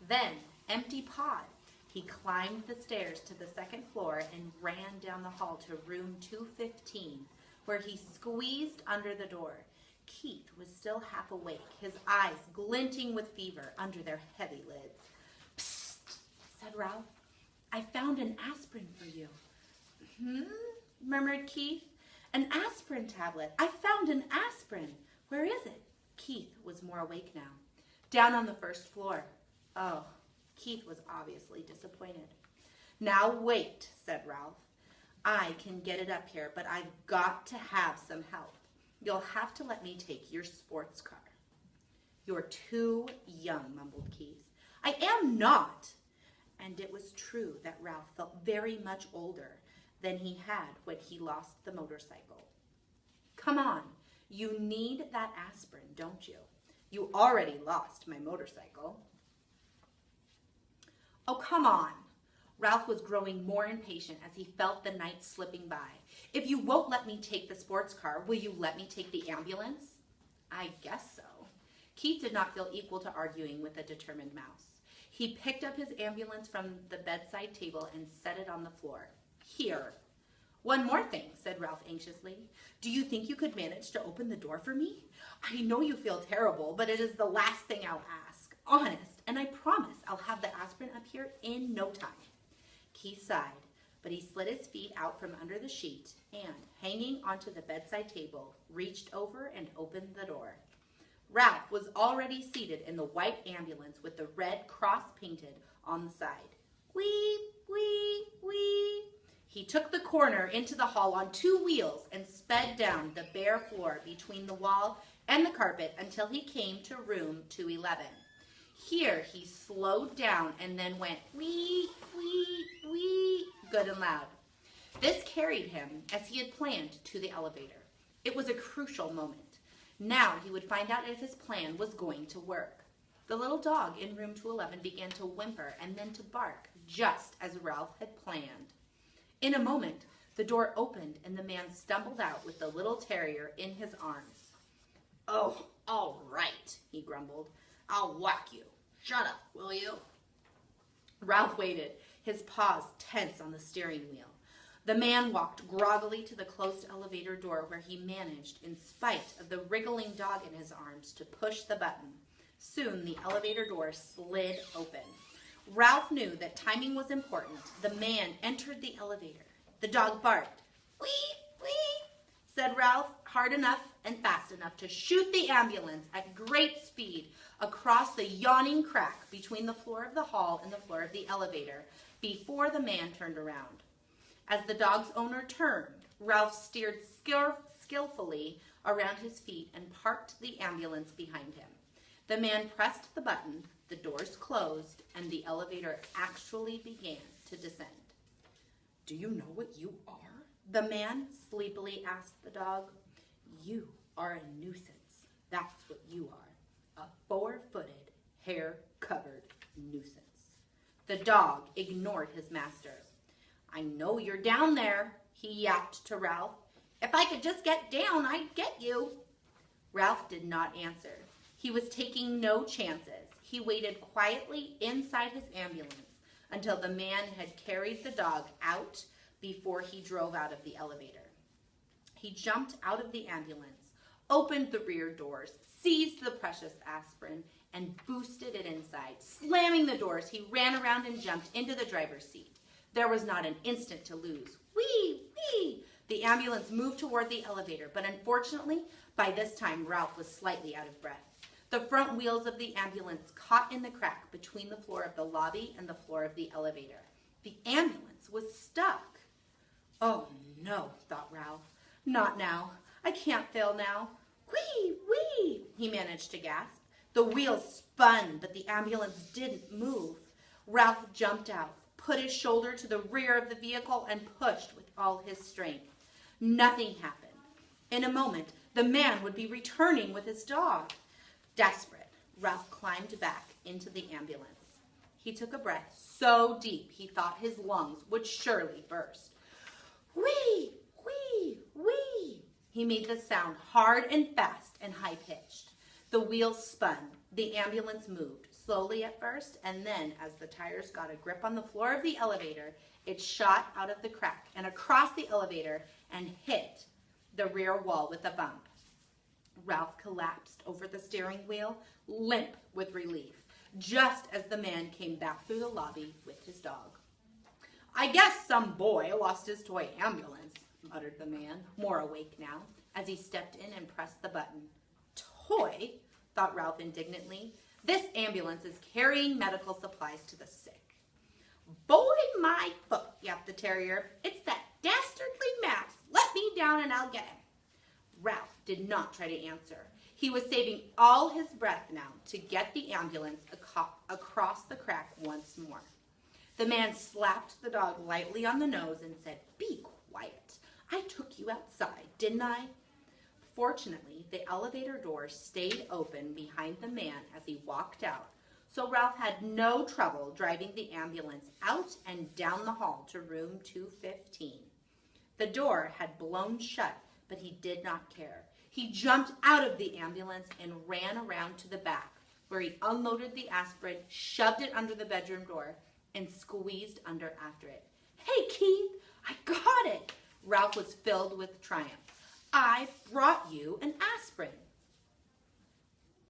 Then, empty-pawed, he climbed the stairs to the second floor and ran down the hall to room 215, where he squeezed under the door. Keith was still half awake, his eyes glinting with fever under their heavy lids. "Psst," said Ralph. "I found an aspirin for you." Murmured Keith. "An aspirin tablet. I found an aspirin. Where is it?" Keith was more awake now. "Down on the first floor." Oh, Keith was obviously disappointed. "Now wait," said Ralph. "I can get it up here, but I've got to have some help. You'll have to let me take your sports car." "You're too young," mumbled Keith. "I am not." And it was true that Ralph felt very much older than he had when he lost the motorcycle. "Come on, you need that aspirin, don't you? You already lost my motorcycle." "Oh, come on." Ralph was growing more impatient as he felt the night slipping by. "If you won't let me take the sports car, will you let me take the ambulance?" "I guess so." Keith did not feel equal to arguing with a determined mouse. He picked up his ambulance from the bedside table and set it on the floor. "Here." "One more thing," said Ralph anxiously. "Do you think you could manage to open the door for me? I know you feel terrible, but it is the last thing I'll ask. Honest, and I promise I'll have the aspirin up here in no time." Keith sighed, but he slid his feet out from under the sheet and, hanging onto the bedside table, reached over and opened the door. Ralph was already seated in the white ambulance with the red cross painted on the side. "Wee, wee, wee." He took the corner into the hall on 2 wheels and sped down the bare floor between the wall and the carpet until he came to room 211. Here he slowed down and then went wee, wee, wee, good and loud. This carried him, as he had planned, to the elevator. It was a crucial moment. Now he would find out if his plan was going to work. The little dog in room 211 began to whimper and then to bark, just as Ralph had planned. In a moment, the door opened and the man stumbled out with the little terrier in his arms. "Oh, all right," he grumbled. "I'll whack you. Shut up, will you?" Ralph waited, his paws tense on the steering wheel. The man walked groggily to the closed elevator door where he managed, in spite of the wriggling dog in his arms, to push the button. Soon the elevator door slid open. Ralph knew that timing was important. The man entered the elevator. The dog barked. "Wee, wee," said Ralph, hard enough and fast enough to shoot the ambulance at great speed across the yawning crack between the floor of the hall and the floor of the elevator before the man turned around. As the dog's owner turned, Ralph steered skillfully around his feet and parked the ambulance behind him. The man pressed the button, the doors closed, and the elevator actually began to descend. "Do you know what you are?" the man sleepily asked the dog. "You are a nuisance. That's what you are. A 4-footed, hair-covered nuisance." The dog ignored his master. "I know you're down there," he yapped to Ralph. "If I could just get down, I'd get you." Ralph did not answer. He was taking no chances. He waited quietly inside his ambulance until the man had carried the dog out before he drove out of the elevator. He jumped out of the ambulance, opened the rear doors, seized the precious aspirin, and boosted it inside. Slamming the doors, he ran around and jumped into the driver's seat. There was not an instant to lose. Whee! Whee! The ambulance moved toward the elevator, but unfortunately, by this time, Ralph was slightly out of breath. The front wheels of the ambulance caught in the crack between the floor of the lobby and the floor of the elevator. The ambulance was stuck. "Oh, no," thought Ralph. "Not now. I can't fail now." "Whee! Whee!" he managed to gasp. The wheels spun, but the ambulance didn't move. Ralph jumped out, put his shoulder to the rear of the vehicle, and pushed with all his strength. Nothing happened. In a moment, the man would be returning with his dog. Desperate, Ralph climbed back into the ambulance. He took a breath so deep he thought his lungs would surely burst. Whee! Whee! Whee! He made the sound hard and fast and high-pitched. The wheels spun. The ambulance moved, slowly at first, and then as the tires got a grip on the floor of the elevator, it shot out of the crack and across the elevator and hit the rear wall with a bump. Ralph collapsed over the steering wheel, limp with relief, just as the man came back through the lobby with his dog. "I guess some boy lost his toy ambulance," muttered the man, more awake now, as he stepped in and pressed the button. "Toy?" thought Ralph indignantly. "This ambulance is carrying medical supplies to the sick." "Boy, my foot," yapped the terrier. "It's that dastardly mouse. Let me down and I'll get him." Ralph did not try to answer. He was saving all his breath now to get the ambulance across the crack once more. The man slapped the dog lightly on the nose and said, "Be quiet. I took you outside, didn't I?" Fortunately, the elevator door stayed open behind the man as he walked out, so Ralph had no trouble driving the ambulance out and down the hall to room 215. The door had blown shut, but he did not care. He jumped out of the ambulance and ran around to the back, where he unloaded the aspirin, shoved it under the bedroom door, and squeezed under after it. "Hey, Keith, I got it!" Ralph was filled with triumph. "I brought you an aspirin.